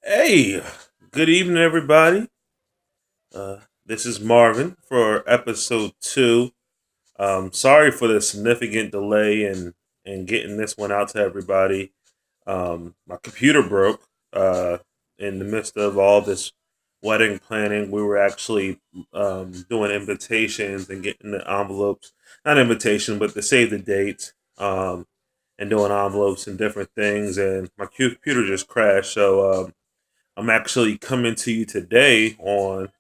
Hey, good evening, everybody. This is Marvin for episode two. Sorry for the significant delay in getting this one out to everybody. My computer broke in the midst of all this wedding planning. We were actually doing invitations and getting the envelopes, not invitation, but to save the dates and doing envelopes and different things. And my computer just crashed. So I'm actually coming to you today on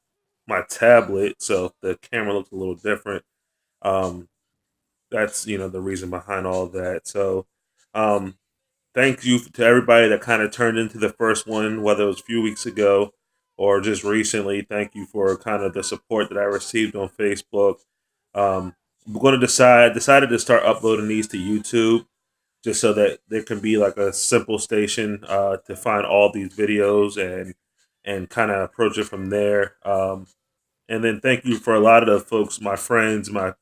my tablet, so the camera looks a little different. Um, that's the reason behind all of that. So, um, thank you to everybody that kind of turned into the first one, whether it was a few weeks ago or just recently. Thank you for kind of the support that I received on Facebook. I'm going to decided to start uploading these to YouTube just so that there can be like a simple station to find all these videos and kind of approach it from there. And then thank you for a lot of the folks, my friends, my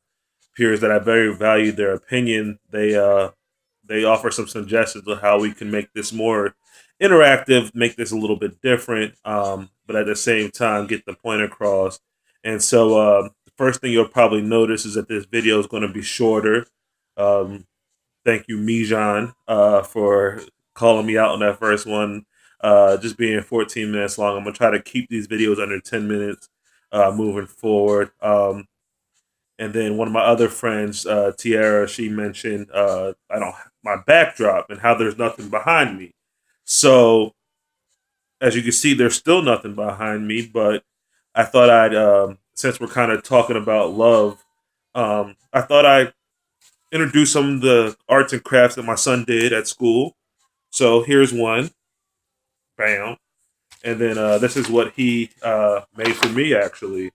peers that I very value their opinion. They offer some suggestions of how we can make this more interactive, make this a little bit different, but at the same time get the point across. And so the first thing you'll probably notice is that this video is going to be shorter. Um, Thank you, Mijan, for calling me out on that first one. Just being 14 minutes long. I'm gonna try to keep these videos under 10 minutes moving forward. And then one of my other friends, Tiara, she mentioned I don't my backdrop and how there's nothing behind me. So as you can see, there's still nothing behind me. But I thought I'd since we're kind of talking about love, I thought I'd introduce some of the arts and crafts that my son did at school. So here's one, bam, and then this is what he made for me actually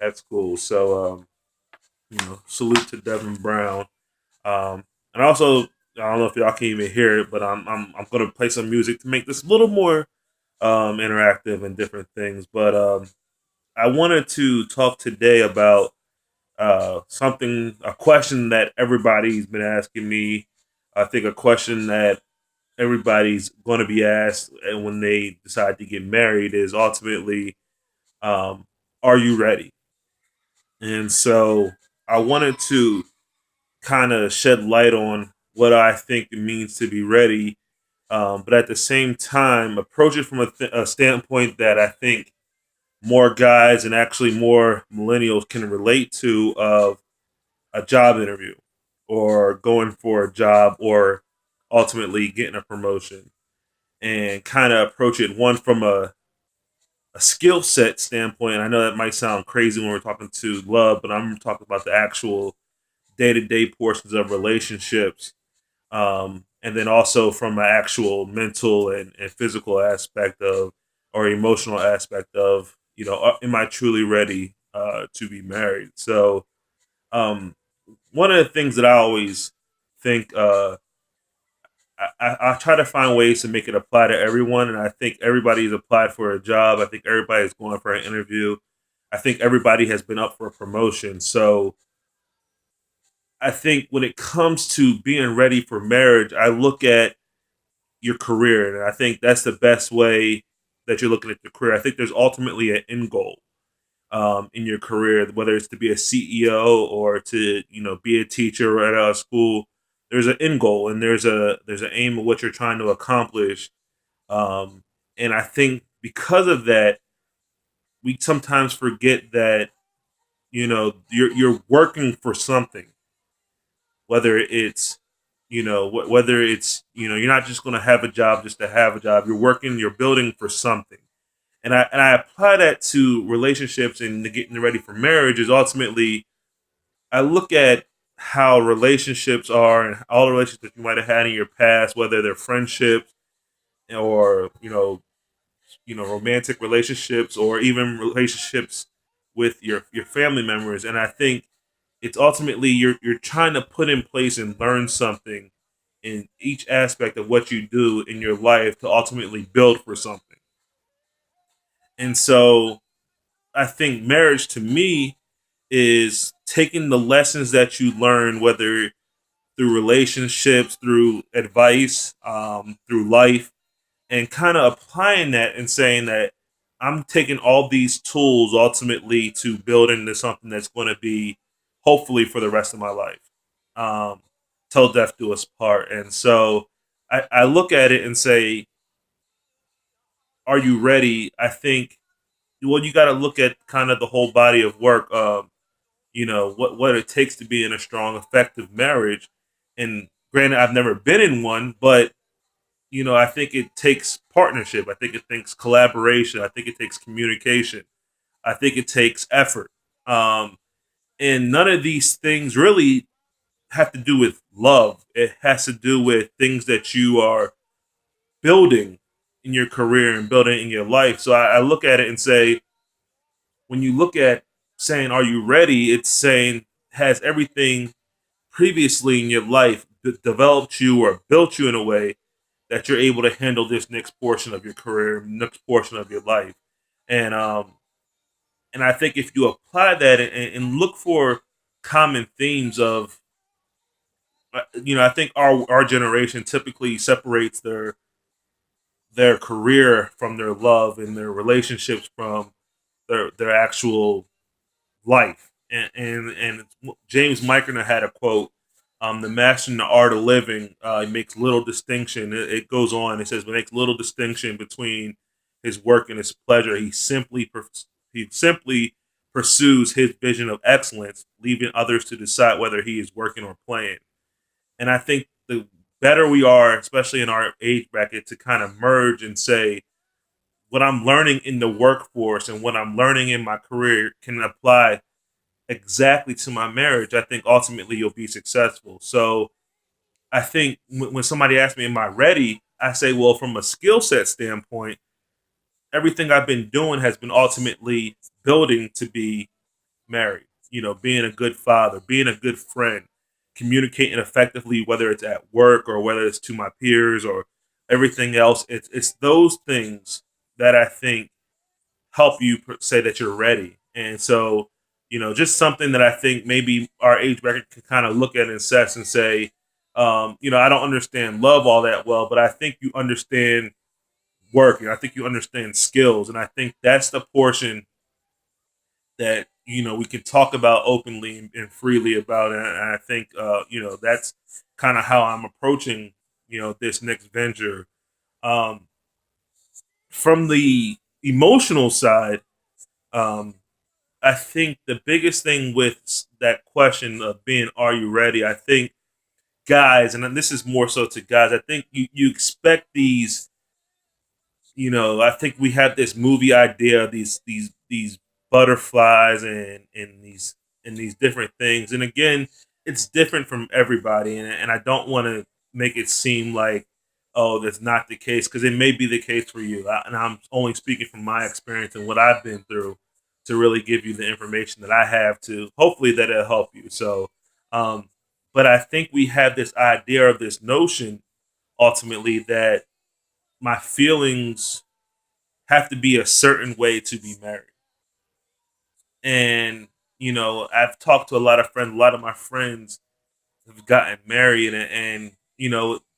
at school. So salute to Devin Brown. And also, I don't know if y'all can even hear it, but I'm gonna play some music to make this a little more interactive and different things. But I wanted to talk today about a question that everybody's been asking me. I think a question that everybody's going to be asked when they decide to get married is ultimately, um, are you ready? And so I wanted to kind of shed light on what I think it means to be ready, but at the same time, approach it from a standpoint that I think more guys and actually more millennials can relate to of a job interview or going for a job or ultimately getting a promotion and kind of approach it one from a skill set standpoint. I know that might sound crazy when we're talking to love, but I'm talking about the actual day to day portions of relationships. And then also from an actual mental and physical aspect of or emotional aspect of, am I truly ready to be married? So, um, one of the things that I always think I try to find ways to make it apply to everyone, and I think everybody's applied for a job. I think everybody's going for an interview. I think everybody has been up for a promotion. So I think when it comes to being ready for marriage, I look at your career, and I think that's the best way that you're looking at your career. I think there's ultimately an end goal in your career, whether it's to be a CEO or to be a teacher right out of school. There's an end goal and there's an aim of what you're trying to accomplish. And I think because of that, we sometimes forget that you're working for something, whether it's whether it's you're not just going to have a job just to have a job. You're working, you're building for something. And I apply that to relationships and to getting ready for marriage is ultimately I look at how relationships are and all the relationships you might have had in your past, whether they're friendships or romantic relationships or even relationships with your family members. And I think it's ultimately you're trying to put in place and learn something in each aspect of what you do in your life to ultimately build for something. And so I think marriage to me is taking the lessons that you learn, whether through relationships, through advice, through life, and kind of applying that and saying that I'm taking all these tools ultimately to build into something that's going to be hopefully for the rest of my life. Um, Till death do us part. And so I look at it and say, are you ready? I think, well, you got to look at kind of the whole body of work. What it takes to be in a strong, effective marriage. And granted, I've never been in one, but I think it takes partnership. I think it takes collaboration. I think it takes communication. I think it takes effort. Um, and none of these things really have to do with love. It has to do with things that you are building in your career and building in your life. So I look at it and say, when you look at saying, "Are you ready?" It's saying, has everything previously in your life developed you or built you in a way that you're able to handle this next portion of your career, next portion of your life, and I think if you apply that and look for common themes of, I think our generation typically separates their career from their love and their relationships from their actual life. And James Michener had a quote, "The master in the art of living makes little distinction." It goes on. It says, "Makes little distinction between his work and his pleasure. He simply pursues his vision of excellence, leaving others to decide whether he is working or playing." And I think the better we are, especially in our age bracket, to kind of merge and say, what I'm learning in the workforce and what I'm learning in my career can apply exactly to my marriage, I think ultimately you'll be successful. So I think when somebody asks me, "Am I ready?" I say, well, from a skill set standpoint, everything I've been doing has been ultimately building to be married. Being a good father, being a good friend, communicating effectively, whether it's at work or whether it's to my peers or everything else. It's those things that I think help you say that you're ready. And so, just something that I think maybe our age bracket can kind of look at and assess and say, I don't understand love all that well, but I think you understand work and I think you understand skills. And I think that's the portion that, we can talk about openly and freely about. And I think, that's kind of how I'm approaching, this next venture. Um, from the emotional side, um, I think the biggest thing with that question of being, "Are you ready?" I think guys, and this is more so to guys, I think you expect these, I think we have this movie idea of these butterflies and these different things. And again, it's different from everybody. And I don't want to make it seem like, oh, that's not the case, because it may be the case for you. And I'm only speaking from my experience and what I've been through to really give you the information that I have to hopefully that it'll help you. So, um, but I think we have this idea of this notion ultimately that my feelings have to be a certain way to be married. And, I've talked to a lot of friends, a lot of my friends have gotten married, and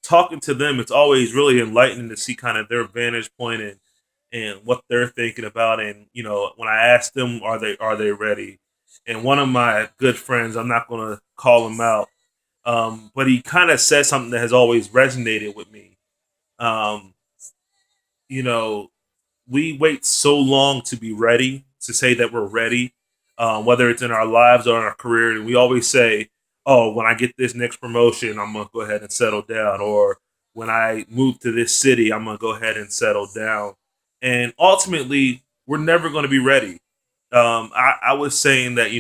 talking to them, it's always really enlightening to see kind of their vantage point and what they're thinking about. And, when I ask them, are they ready? And one of my good friends, I'm not going to call him out, but he kind of said something that has always resonated with me. Um, you know, we wait so long to be ready, to say that we're ready, whether it's in our lives or in our career. And we always say, "Oh, when I get this next promotion, I'm going to go ahead and settle down." Or when I move to this city, I'm going to go ahead and settle down. And ultimately, we're never going to be ready. I was saying that,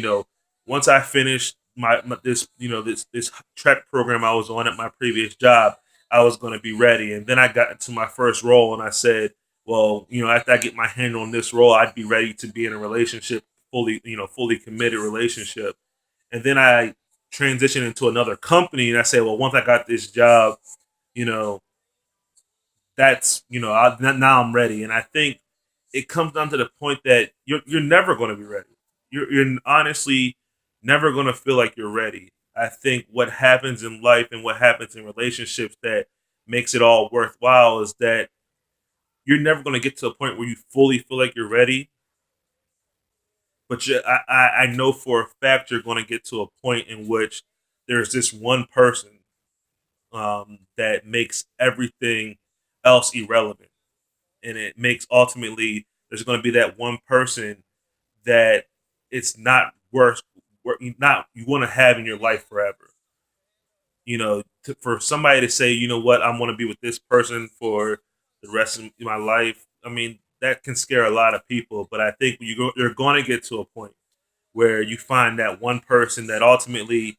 once I finished my this, this track program I was on at my previous job, I was going to be ready. And then I got into my first role and I said, well, after I get my hand on this role, I'd be ready to be in a relationship, fully committed relationship. And then I transitioned into another company and I said, well, once I got this job, you know, that's, now I'm ready. And I think it comes down to the point that you're never going to be ready. You're honestly never going to feel like you're ready. I think what happens in life and what happens in relationships that makes it all worthwhile is that you're never going to get to a point where you fully feel like you're ready. But I know for a fact you're going to get to a point in which there's this one person that makes everything else irrelevant, and it makes ultimately there's going to be that one person that it's not worth not you want to have in your life forever. For somebody to say, you know what, I'm going to be with this person for the rest of my life. I mean, that can scare a lot of people. But I think you're going to get to a point where you find that one person that ultimately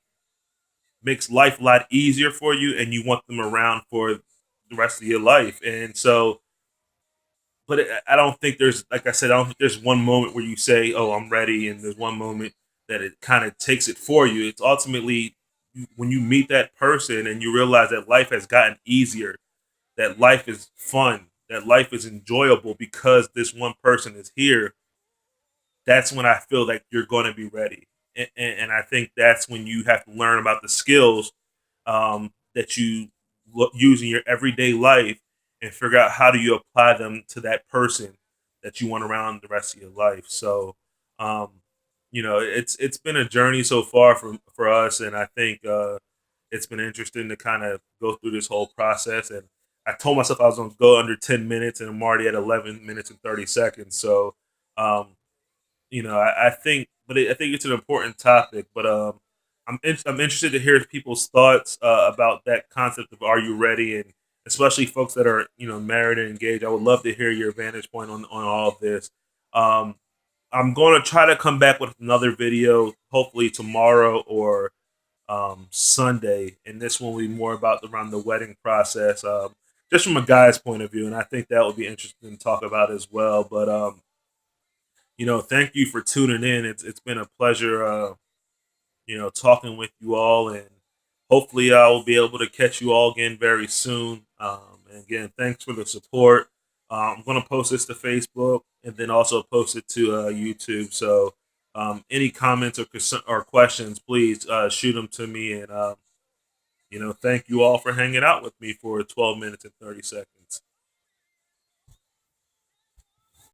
makes life a lot easier for you, and you want them around for the rest of your life. And so, but I don't think there's, like I said, I don't think there's one moment where you say, "Oh, I'm ready," and there's one moment that it kind of takes it for you. It's ultimately when you meet that person and you realize that life has gotten easier, that life is fun, that life is enjoyable because this one person is here. That's when I feel like you're going to be ready, and I think that's when you have to learn about the skills that you use in your everyday life and figure out how do you apply them to that person that you want around the rest of your life. So, um, it's been a journey so far for us, and I think it's been interesting to kind of go through this whole process. And I told myself I was going to go under 10 minutes, and I'm already at 11 minutes and 30 seconds. So, um, I think, I think it's an important topic. But I'm interested to hear people's thoughts about that concept of "Are you ready?" and especially folks that are married and engaged. I would love to hear your vantage point on all of this. Um, I'm going to try to come back with another video, hopefully tomorrow or Sunday, and this one will be more about around the wedding process, just from a guy's point of view, and I think that would be interesting to talk about as well. But thank you for tuning in. It's been a pleasure, talking with you all, and hopefully I will be able to catch you all again very soon. And again, thanks for the support. I'm going to post this to Facebook and then also post it to YouTube. So any comments or questions, please shoot them to me. And thank you all for hanging out with me for 12 minutes and 30 seconds.